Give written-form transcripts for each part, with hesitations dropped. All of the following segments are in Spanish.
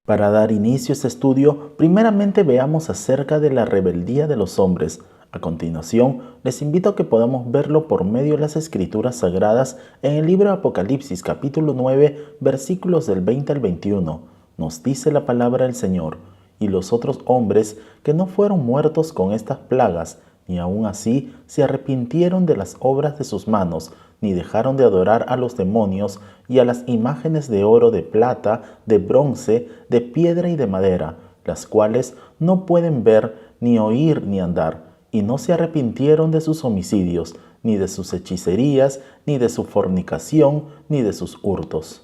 Para dar inicio a este estudio, primeramente veamos acerca de la rebeldía de los hombres. A continuación, les invito a que podamos verlo por medio de las Escrituras Sagradas en el libro de Apocalipsis capítulo 9, versículos del 20 al 21. Nos dice la palabra del Señor: y los otros hombres que no fueron muertos con estas plagas, ni aun así se arrepintieron de las obras de sus manos, ni dejaron de adorar a los demonios y a las imágenes de oro, de plata, de bronce, de piedra y de madera, las cuales no pueden ver, ni oír, ni andar, y no se arrepintieron de sus homicidios, ni de sus hechicerías, ni de su fornicación, ni de sus hurtos.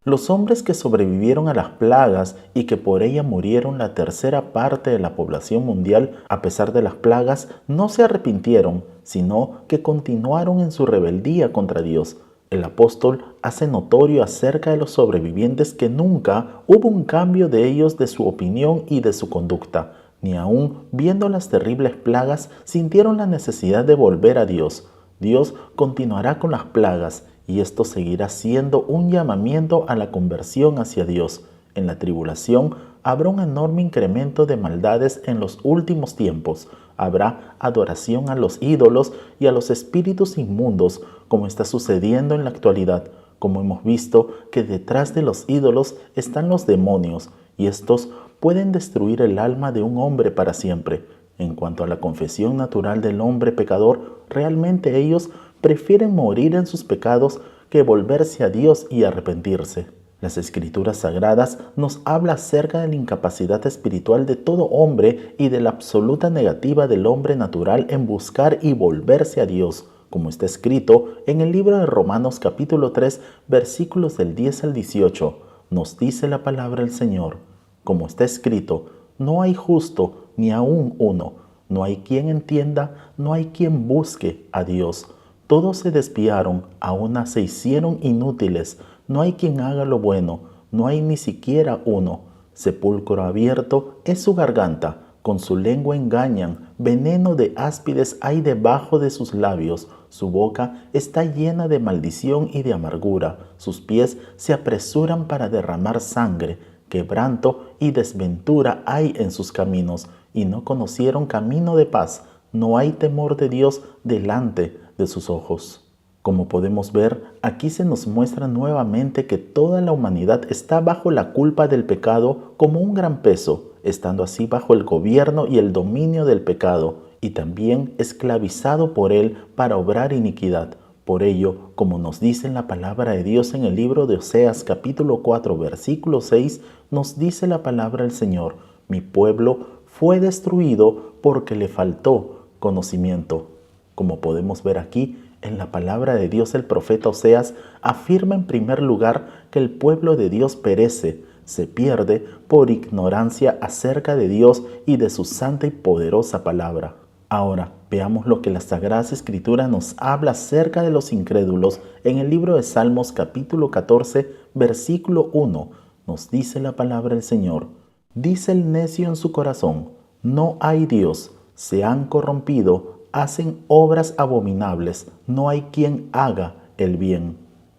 Los hombres que sobrevivieron a las plagas y que por ella murieron la tercera parte de la población mundial, a pesar de las plagas, no se arrepintieron, sino que continuaron en su rebeldía contra Dios. El apóstol hace notorio acerca de los sobrevivientes que nunca hubo un cambio de ellos de su opinión y de su conducta, ni aun viendo las terribles plagas sintieron la necesidad de volver a Dios. Dios continuará con las plagas, y esto seguirá siendo un llamamiento a la conversión hacia Dios. En la tribulación habrá un enorme incremento de maldades en los últimos tiempos. Habrá adoración a los ídolos y a los espíritus inmundos, como está sucediendo en la actualidad. Como hemos visto que detrás de los ídolos están los demonios, y estos pueden destruir el alma de un hombre para siempre. En cuanto a la confesión natural del hombre pecador, realmente ellos prefieren morir en sus pecados que volverse a Dios y arrepentirse. Las Escrituras Sagradas nos habla acerca de la incapacidad espiritual de todo hombre y de la absoluta negativa del hombre natural en buscar y volverse a Dios, como está escrito en el libro de Romanos capítulo 3, versículos del 10 al 18. Nos dice la palabra del Señor: como está escrito, no hay justo ni aun uno, no hay quien entienda, no hay quien busque a Dios. Todos se desviaron, a una se hicieron inútiles, no hay quien haga lo bueno, no hay ni siquiera uno. Sepulcro abierto es su garganta, con su lengua engañan, veneno de áspides hay debajo de sus labios, su boca está llena de maldición y de amargura, sus pies se apresuran para derramar sangre, quebranto y desventura hay en sus caminos, y no conocieron camino de paz, no hay temor de Dios delante de sus ojos. Como podemos ver, aquí se nos muestra nuevamente que toda la humanidad está bajo la culpa del pecado como un gran peso, estando así bajo el gobierno y el dominio del pecado, y también esclavizado por él para obrar iniquidad. Por ello, como nos dice en la palabra de Dios en el libro de Oseas capítulo 4 versículo 6, nos dice la palabra del Señor: mi pueblo fue destruido porque le faltó conocimiento. Como podemos ver aquí, en la palabra de Dios el profeta Oseas afirma en primer lugar que el pueblo de Dios perece, se pierde por ignorancia acerca de Dios y de su santa y poderosa palabra. Ahora, veamos lo que la Sagrada Escritura nos habla acerca de los incrédulos en el libro de Salmos capítulo 14, versículo 1. Nos dice la palabra del Señor: dice el necio en su corazón, no hay Dios, se han corrompido, hacen obras abominables, no hay quien haga el bien.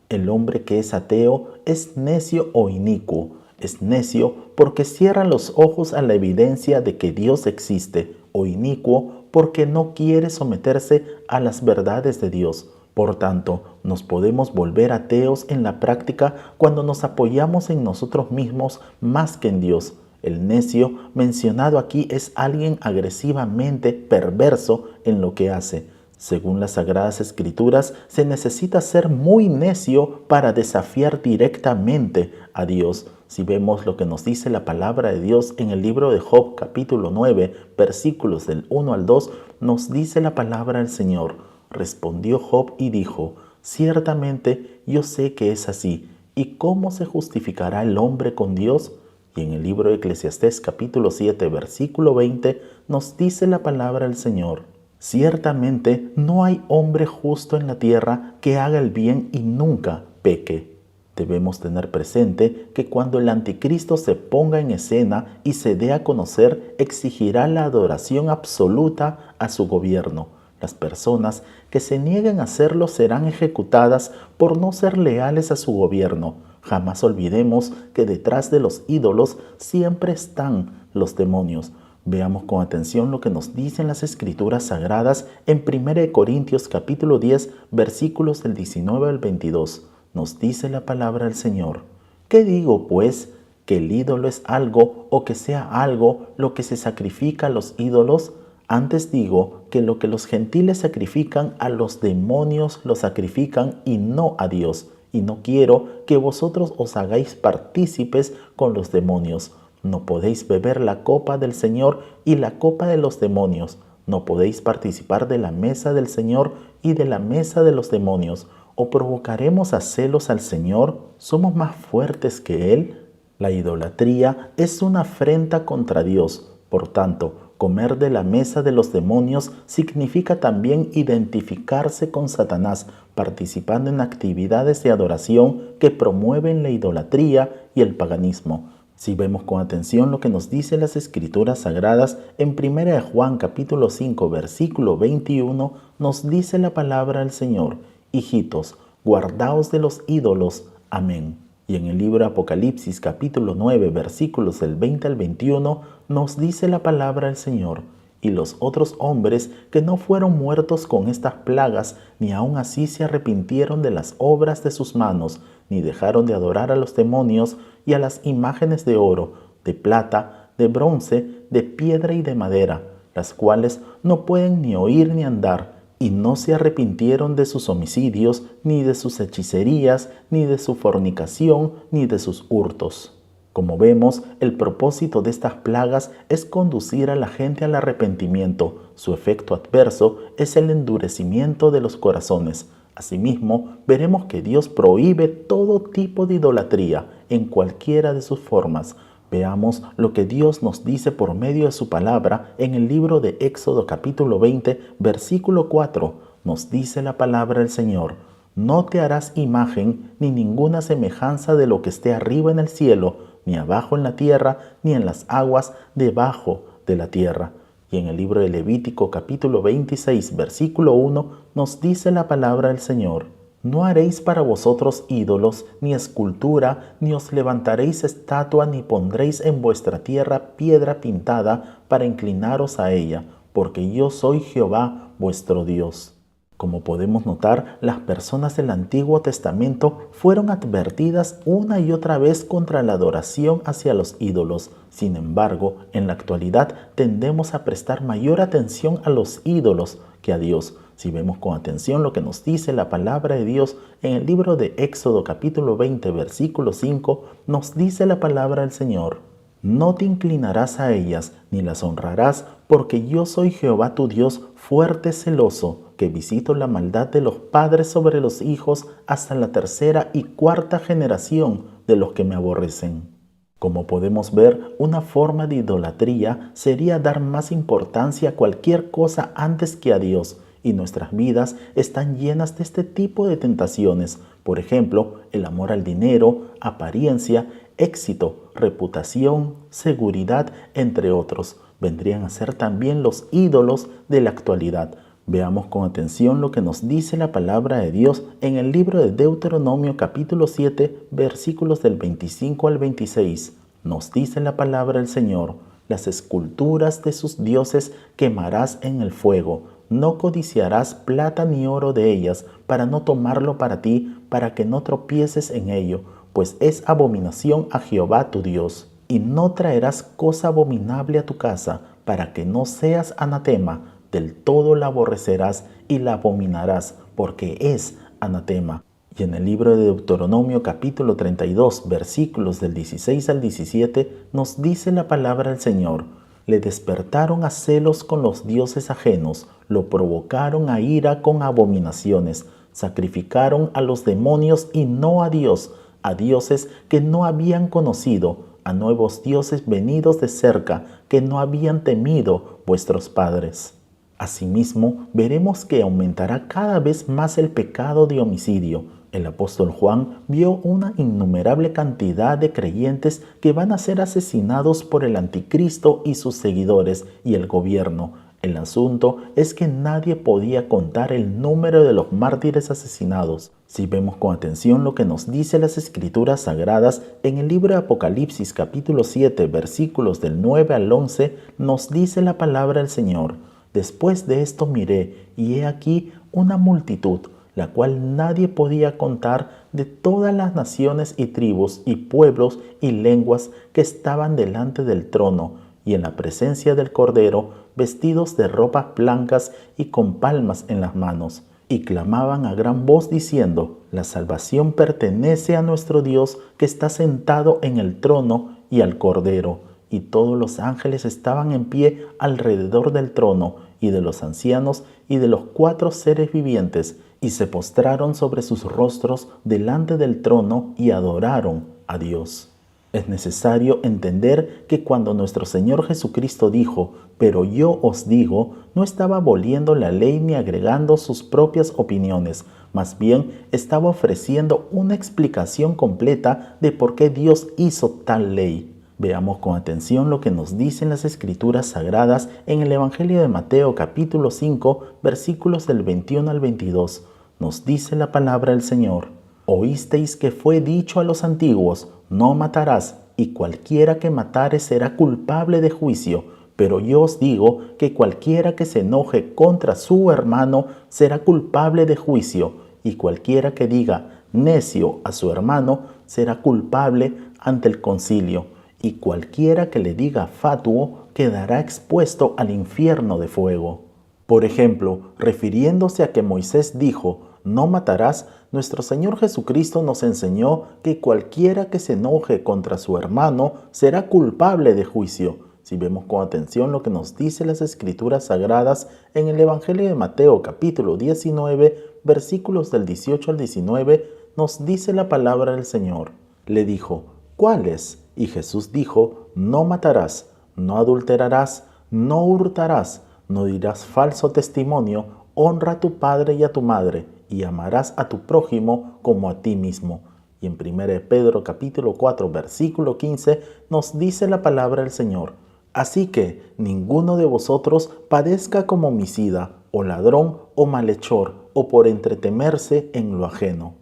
El hombre que es ateo es necio o inicuo. Es necio porque cierra los ojos a la evidencia de que Dios existe, o inicuo porque no quiere someterse a las verdades de Dios. Por tanto, nos podemos volver ateos en la práctica cuando nos apoyamos en nosotros mismos más que en Dios. El necio mencionado aquí es alguien agresivamente perverso en lo que hace. Según las Sagradas Escrituras, se necesita ser muy necio para desafiar directamente a Dios. Si vemos lo que nos dice la palabra de Dios en el libro de Job capítulo 9, versículos del 1 al 2, nos dice la palabra del Señor: respondió Job y dijo, ciertamente yo sé que es así, ¿y cómo se justificará el hombre con Dios? Y en el libro de Eclesiastés capítulo 7, versículo 20, nos dice la palabra del Señor: ciertamente no hay hombre justo en la tierra que haga el bien y nunca peque. Debemos tener presente que cuando el anticristo se ponga en escena y se dé a conocer, exigirá la adoración absoluta a su gobierno. Las personas que se nieguen a hacerlo serán ejecutadas por no ser leales a su gobierno. Jamás olvidemos que detrás de los ídolos siempre están los demonios. Veamos con atención lo que nos dicen las Escrituras Sagradas en 1 Corintios capítulo 10, versículos del 19 al 22. Nos dice la palabra del Señor. ¿Qué digo, pues? ¿Que el ídolo es algo o que sea algo lo que se sacrifica a los ídolos? Antes digo que lo que los gentiles sacrifican a los demonios lo sacrifican y no a Dios. Y no quiero que vosotros os hagáis partícipes con los demonios. No podéis beber la copa del Señor y la copa de los demonios. No podéis participar de la mesa del Señor y de la mesa de los demonios. ¿O provocaremos a celos al Señor? ¿Somos más fuertes que Él? La idolatría es una afrenta contra Dios. Por tanto, comer de la mesa de los demonios significa también identificarse con Satanás, participando en actividades de adoración que promueven la idolatría y el paganismo. Si vemos con atención lo que nos dicen las Escrituras Sagradas, en 1 Juan capítulo 5, versículo 21, nos dice la palabra del Señor: Hijitos, guardaos de los ídolos. Amén. Y en el libro Apocalipsis capítulo 9, versículos del 20 al 21, nos dice la palabra del Señor: Y los otros hombres que no fueron muertos con estas plagas, ni aun así se arrepintieron de las obras de sus manos, ni dejaron de adorar a los demonios y a las imágenes de oro, de plata, de bronce, de piedra y de madera, las cuales no pueden ni oír ni andar, y no se arrepintieron de sus homicidios, ni de sus hechicerías, ni de su fornicación, ni de sus hurtos. Como vemos, el propósito de estas plagas es conducir a la gente al arrepentimiento. Su efecto adverso es el endurecimiento de los corazones. Asimismo, veremos que Dios prohíbe todo tipo de idolatría en cualquiera de sus formas. Veamos lo que Dios nos dice por medio de su palabra en el libro de Éxodo capítulo 20, versículo 4. Nos dice la palabra del Señor: No te harás imagen ni ninguna semejanza de lo que esté arriba en el cielo, ni abajo en la tierra, ni en las aguas debajo de la tierra. Y en el libro de Levítico capítulo 26, versículo 1, nos dice la palabra del Señor: No haréis para vosotros ídolos, ni escultura, ni os levantaréis estatua, ni pondréis en vuestra tierra piedra pintada para inclinaros a ella, porque yo soy Jehová vuestro Dios. Como podemos notar, las personas del Antiguo Testamento fueron advertidas una y otra vez contra la adoración hacia los ídolos. Sin embargo, en la actualidad tendemos a prestar mayor atención a los ídolos que a Dios. Si vemos con atención lo que nos dice la palabra de Dios en el libro de Éxodo capítulo 20, versículo 5, nos dice la palabra del Señor: No te inclinarás a ellas, ni las honrarás, porque yo soy Jehová tu Dios, fuerte celoso, que visito la maldad de los padres sobre los hijos hasta la tercera y cuarta generación de los que me aborrecen. Como podemos ver, una forma de idolatría sería dar más importancia a cualquier cosa antes que a Dios, y nuestras vidas están llenas de este tipo de tentaciones. Por ejemplo, el amor al dinero, apariencia, éxito, reputación, seguridad, entre otros. Vendrían a ser también los ídolos de la actualidad. Veamos con atención lo que nos dice la palabra de Dios en el libro de Deuteronomio capítulo 7, versículos del 25 al 26. Nos dice la palabra del Señor: Las esculturas de sus dioses quemarás en el fuego. No codiciarás plata ni oro de ellas, para no tomarlo para ti, para que no tropieces en ello, pues es abominación a Jehová tu Dios. Y no traerás cosa abominable a tu casa, para que no seas anatema. Del todo la aborrecerás y la abominarás, porque es anatema. Y en el libro de Deuteronomio capítulo 32, versículos del 16 al 17, nos dice la palabra del Señor: Le despertaron a celos con los dioses ajenos, lo provocaron a ira con abominaciones, sacrificaron a los demonios y no a Dios, a dioses que no habían conocido, a nuevos dioses venidos de cerca, que no habían temido vuestros padres. Asimismo, veremos que aumentará cada vez más el pecado de homicidio. El apóstol Juan vio una innumerable cantidad de creyentes que van a ser asesinados por el anticristo y sus seguidores y el gobierno. El asunto es que nadie podía contar el número de los mártires asesinados. Si vemos con atención lo que nos dice las Escrituras Sagradas, en el libro de Apocalipsis capítulo 7, versículos del 9 al 11, nos dice la palabra del Señor: Después de esto miré, y he aquí una multitud, la cual nadie podía contar, de todas las naciones y tribus y pueblos y lenguas que estaban delante del trono y en la presencia del Cordero, vestidos de ropas blancas y con palmas en las manos, y clamaban a gran voz diciendo: La salvación pertenece a nuestro Dios, que está sentado en el trono, y al Cordero. Y todos los ángeles estaban en pie alrededor del trono, y de los ancianos, y de los 4 seres vivientes, y se postraron sobre sus rostros delante del trono, y adoraron a Dios. Es necesario entender que cuando nuestro Señor Jesucristo dijo: Pero yo os digo, no estaba aboliendo la ley ni agregando sus propias opiniones, más bien estaba ofreciendo una explicación completa de por qué Dios hizo tal ley. Veamos con atención lo que nos dicen las Escrituras Sagradas en el Evangelio de Mateo capítulo 5, versículos del 21 al 22. Nos dice la palabra del Señor: Oísteis que fue dicho a los antiguos: No matarás, y cualquiera que matare será culpable de juicio. Pero yo os digo que cualquiera que se enoje contra su hermano será culpable de juicio, y cualquiera que diga necio a su hermano será culpable ante el concilio, y cualquiera que le diga fatuo quedará expuesto al infierno de fuego. Por ejemplo, refiriéndose a que Moisés dijo: No matarás, nuestro Señor Jesucristo nos enseñó que cualquiera que se enoje contra su hermano será culpable de juicio. Si vemos con atención lo que nos dice las Escrituras Sagradas en el Evangelio de Mateo capítulo 19, versículos del 18 al 19, nos dice la palabra del Señor. Le dijo: ¿Cuáles? Y Jesús dijo: No matarás, no adulterarás, no hurtarás, no dirás falso testimonio, honra a tu padre y a tu madre, y amarás a tu prójimo como a ti mismo. Y en 1 Pedro capítulo 4, versículo 15, nos dice la palabra del Señor: Así que ninguno de vosotros padezca como homicida, o ladrón, o malhechor, o por entretemerse en lo ajeno.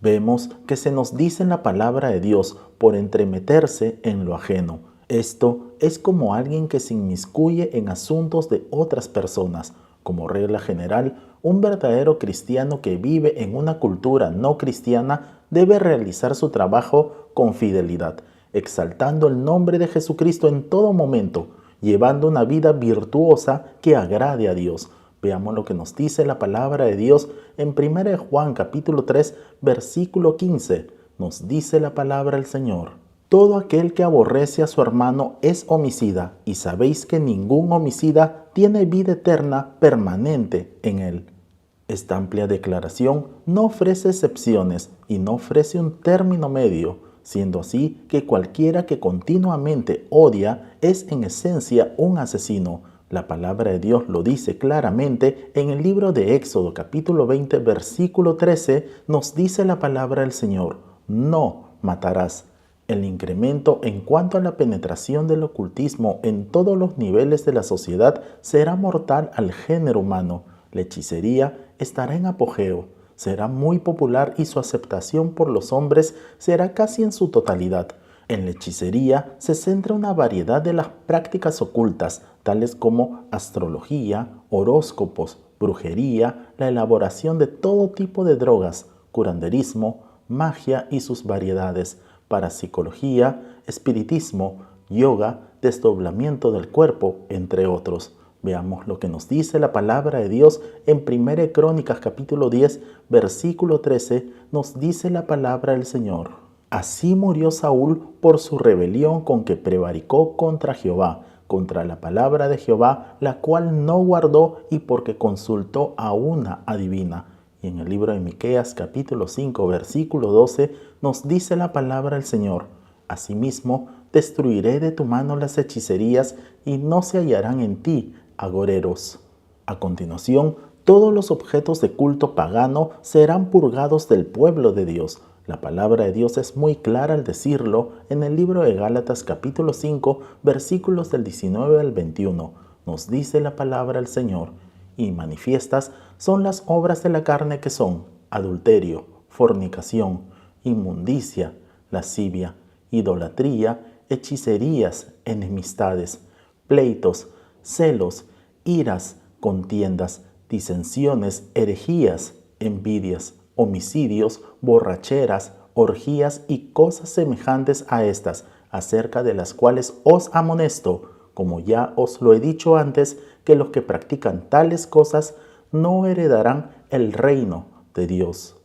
Vemos que se nos dice en la palabra de Dios: por entremeterse en lo ajeno. Esto es como alguien que se inmiscuye en asuntos de otras personas. Como regla general, un verdadero cristiano que vive en una cultura no cristiana debe realizar su trabajo con fidelidad, exaltando el nombre de Jesucristo en todo momento, llevando una vida virtuosa que agrade a Dios. Veamos lo que nos dice la palabra de Dios en 1 Juan capítulo 3, versículo 15. Nos dice la palabra del Señor: Todo aquel que aborrece a su hermano es homicida, y sabéis que ningún homicida tiene vida eterna permanente en él. Esta amplia declaración no ofrece excepciones y no ofrece un término medio, siendo así que cualquiera que continuamente odia es en esencia un asesino. La palabra de Dios lo dice claramente en el libro de Éxodo capítulo 20, versículo 13, nos dice la palabra del Señor: No matarás. El incremento en cuanto a la penetración del ocultismo en todos los niveles de la sociedad será mortal al género humano. La hechicería estará en apogeo, será muy popular y su aceptación por los hombres será casi en su totalidad. En la hechicería se centra una variedad de las prácticas ocultas, tales como astrología, horóscopos, brujería, la elaboración de todo tipo de drogas, curanderismo, magia y sus variedades, parapsicología, espiritismo, yoga, desdoblamiento del cuerpo, entre otros. Veamos lo que nos dice la palabra de Dios en 1 Crónicas capítulo 10, versículo 13, nos dice la palabra del Señor: Así murió Saúl por su rebelión con que prevaricó contra Jehová, contra la palabra de Jehová, la cual no guardó, y porque consultó a una adivina. Y en el libro de Miqueas capítulo 5 versículo 12 nos dice la palabra del Señor: Asimismo, destruiré de tu mano las hechicerías y no se hallarán en ti agoreros. A continuación, todos los objetos de culto pagano serán purgados del pueblo de Dios. La palabra de Dios es muy clara al decirlo en el libro de Gálatas capítulo 5 versículos del 19 al 21. nos dice la palabra del Señor, y manifiestas son las obras de la carne que son adulterio, fornicación, inmundicia, lascivia, idolatría, hechicerías, enemistades, pleitos, celos, iras, contiendas, disensiones, herejías, envidias, homicidios, borracheras, orgías y cosas semejantes a estas, acerca de las cuales os amonesto, como ya os lo he dicho antes, que los que practican tales cosas no heredarán el reino de Dios.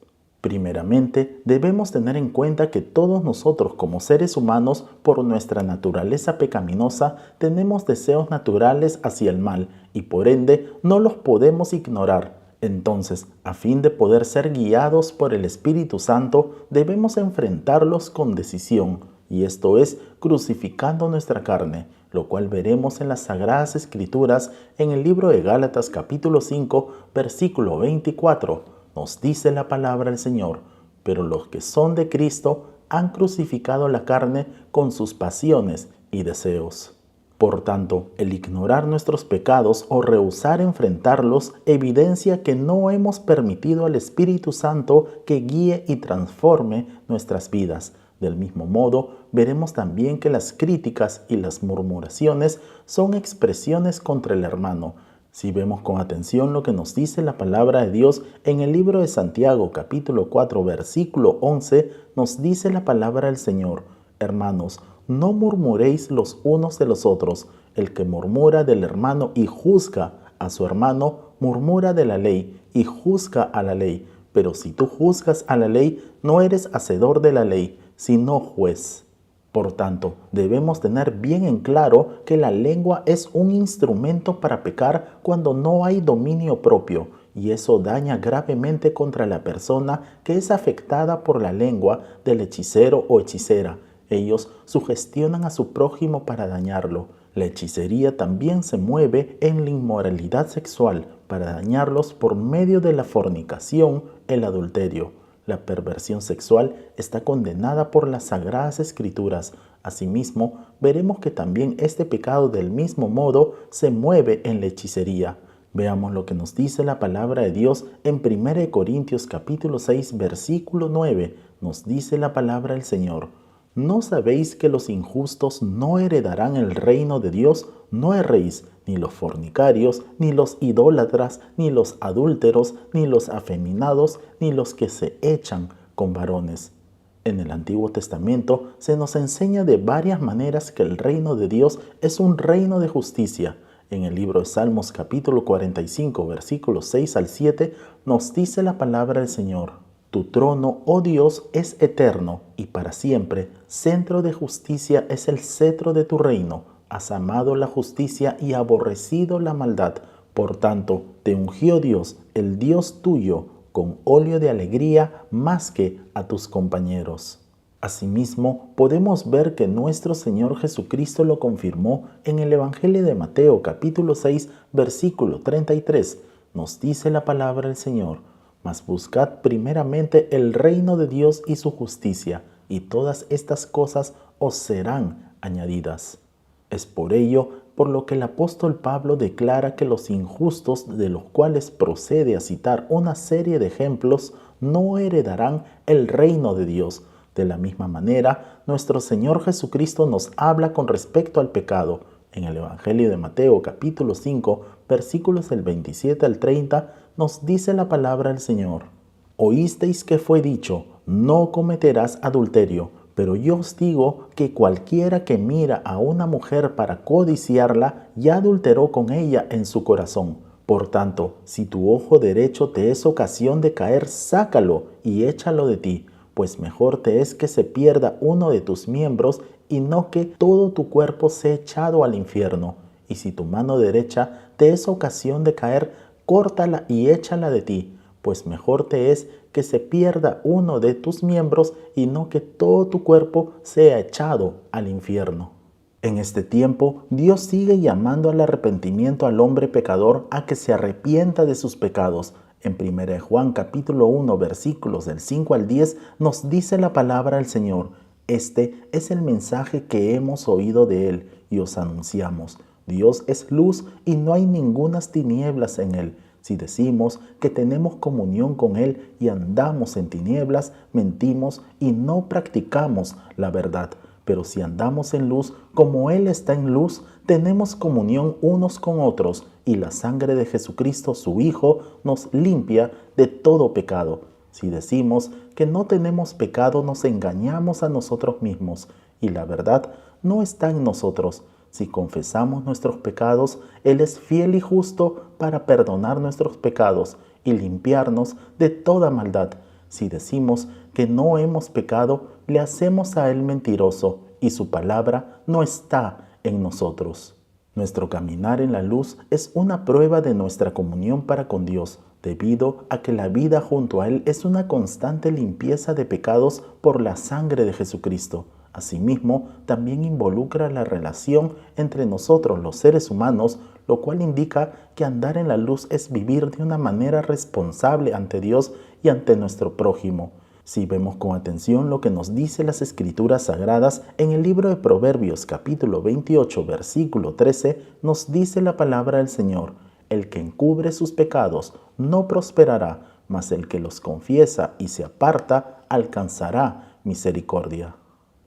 Primeramente, debemos tener en cuenta que todos nosotros como seres humanos, por nuestra naturaleza pecaminosa, tenemos deseos naturales hacia el mal y por ende no los podemos ignorar. Entonces, a fin de poder ser guiados por el Espíritu Santo, debemos enfrentarlos con decisión, y esto es crucificando nuestra carne, lo cual veremos en las Sagradas Escrituras en el libro de Gálatas capítulo 5, versículo 24. Nos dice la palabra del Señor, pero los que son de Cristo han crucificado la carne con sus pasiones y deseos. Por tanto, el ignorar nuestros pecados o rehusar enfrentarlos evidencia que no hemos permitido al Espíritu Santo que guíe y transforme nuestras vidas. Del mismo modo, veremos también que las críticas y las murmuraciones son expresiones contra el hermano. Si vemos con atención lo que nos dice la palabra de Dios en el libro de Santiago, capítulo 4, versículo 11, nos dice la palabra del Señor: hermanos, no murmuréis los unos de los otros. El que murmura del hermano y juzga a su hermano, murmura de la ley y juzga a la ley. Pero si tú juzgas a la ley, no eres hacedor de la ley, sino juez. Por tanto, debemos tener bien en claro que la lengua es un instrumento para pecar cuando no hay dominio propio, y eso daña gravemente contra la persona que es afectada por la lengua del hechicero o hechicera. Ellos sugestionan a su prójimo para dañarlo. La hechicería también se mueve en la inmoralidad sexual para dañarlos por medio de la fornicación, el adulterio. La perversión sexual está condenada por las Sagradas Escrituras. Asimismo, veremos que también este pecado del mismo modo se mueve en la hechicería. Veamos lo que nos dice la palabra de Dios en 1 Corintios capítulo 6, versículo 9. Nos dice la palabra del Señor: ¿no sabéis que los injustos no heredarán el reino de Dios? No erréis, ni los fornicarios, ni los idólatras, ni los adúlteros, ni los afeminados, ni los que se echan con varones. En el Antiguo Testamento se nos enseña de varias maneras que el reino de Dios es un reino de justicia. En el libro de Salmos capítulo 45, versículos 6 al 7, nos dice la palabra del Señor: tu trono, oh Dios, es eterno y para siempre. Centro de justicia es el cetro de tu reino. Has amado la justicia y aborrecido la maldad. Por tanto, te ungió Dios, el Dios tuyo, con óleo de alegría más que a tus compañeros. Asimismo, podemos ver que nuestro Señor Jesucristo lo confirmó en el Evangelio de Mateo, capítulo 6, versículo 33. Nos dice la palabra del Señor: mas buscad primeramente el reino de Dios y su justicia, y todas estas cosas os serán añadidas. Es por ello por lo que el apóstol Pablo declara que los injustos, de los cuales procede a citar una serie de ejemplos, no heredarán el reino de Dios. De la misma manera, nuestro Señor Jesucristo nos habla con respecto al pecado. En el Evangelio de Mateo capítulo 5, versículos del 27 al 30, nos dice la palabra del Señor: oísteis que fue dicho, no cometerás adulterio. Pero yo os digo que cualquiera que mira a una mujer para codiciarla, ya adulteró con ella en su corazón. Por tanto, si tu ojo derecho te es ocasión de caer, sácalo y échalo de ti, pues mejor te es que se pierda uno de tus miembros y no que todo tu cuerpo sea echado al infierno. Y si tu mano derecha te es ocasión de caer, córtala y échala de ti, pues mejor te es que se pierda uno de tus miembros y no que todo tu cuerpo sea echado al infierno. En este tiempo, Dios sigue llamando al arrepentimiento al hombre pecador a que se arrepienta de sus pecados. En 1 Juan capítulo 1, versículos del 5 al 10, nos dice la palabra del Señor: este es el mensaje que hemos oído de Él y os anunciamos. Dios es luz y no hay ningunas tinieblas en Él. Si decimos que tenemos comunión con Él y andamos en tinieblas, mentimos y no practicamos la verdad. Pero si andamos en luz, como Él está en luz, tenemos comunión unos con otros, y la sangre de Jesucristo, su Hijo, nos limpia de todo pecado. Si decimos que no tenemos pecado, nos engañamos a nosotros mismos, y la verdad no está en nosotros. Si confesamos nuestros pecados, Él es fiel y justo para perdonar nuestros pecados y limpiarnos de toda maldad. Si decimos que no hemos pecado, le hacemos a Él mentiroso y su palabra no está en nosotros. Nuestro caminar en la luz es una prueba de nuestra comunión para con Dios, debido a que la vida junto a Él es una constante limpieza de pecados por la sangre de Jesucristo. Asimismo, también involucra la relación entre nosotros, los seres humanos, lo cual indica que andar en la luz es vivir de una manera responsable ante Dios y ante nuestro prójimo. Si vemos con atención lo que nos dice las Escrituras Sagradas, en el libro de Proverbios capítulo 28, versículo 13, nos dice la palabra del Señor: el que encubre sus pecados no prosperará, mas el que los confiesa y se aparta alcanzará misericordia.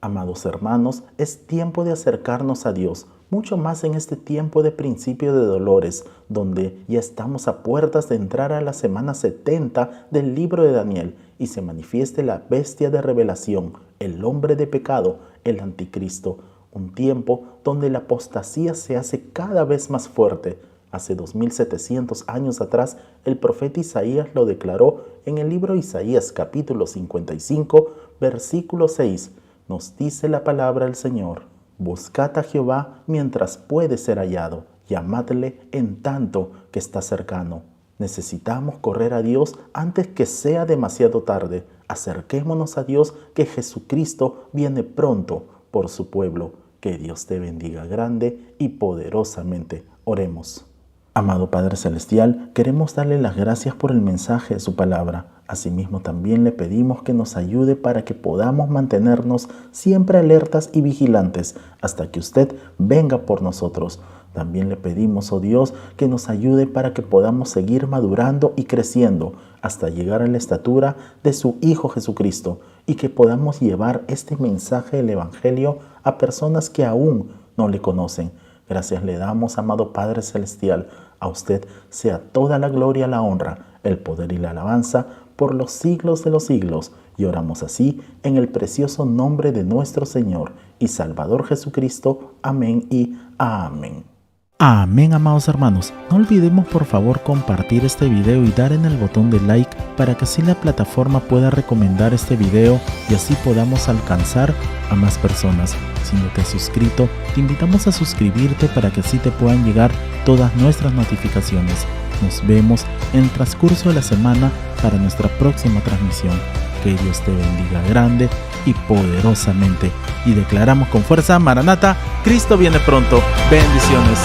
Amados hermanos, es tiempo de acercarnos a Dios, mucho más en este tiempo de principio de dolores, donde ya estamos a puertas de entrar a la semana 70 del libro de Daniel y se manifieste la bestia de revelación, el hombre de pecado, el anticristo, un tiempo donde la apostasía se hace cada vez más fuerte. Hace 2700 años atrás, el profeta Isaías lo declaró en el libro de Isaías capítulo 55, versículo 6. Nos dice la palabra del Señor: buscad a Jehová mientras puede ser hallado, llamadle en tanto que está cercano. Necesitamos correr a Dios antes que sea demasiado tarde. Acerquémonos a Dios, que Jesucristo viene pronto por su pueblo. Que Dios te bendiga grande y poderosamente. Oremos. Amado Padre Celestial, queremos darle las gracias por el mensaje de su palabra. Asimismo, también le pedimos que nos ayude para que podamos mantenernos siempre alertas y vigilantes hasta que usted venga por nosotros. También le pedimos, oh Dios, que nos ayude para que podamos seguir madurando y creciendo hasta llegar a la estatura de su Hijo Jesucristo y que podamos llevar este mensaje del Evangelio a personas que aún no le conocen. Gracias le damos, amado Padre Celestial. A usted sea toda la gloria, la honra, el poder y la alabanza por los siglos de los siglos. Y oramos así en el precioso nombre de nuestro Señor y Salvador Jesucristo. Amén y amén. Amén, amados hermanos. No olvidemos por favor compartir este video y dar en el botón de like para que así la plataforma pueda recomendar este video y así podamos alcanzar a más personas. Si no te has suscrito, te invitamos a suscribirte para que así te puedan llegar todas nuestras notificaciones. Nos vemos en el transcurso de la semana para nuestra próxima transmisión. Que Dios te bendiga grande y poderosamente. Y declaramos con fuerza: Maranata, Cristo viene pronto. Bendiciones.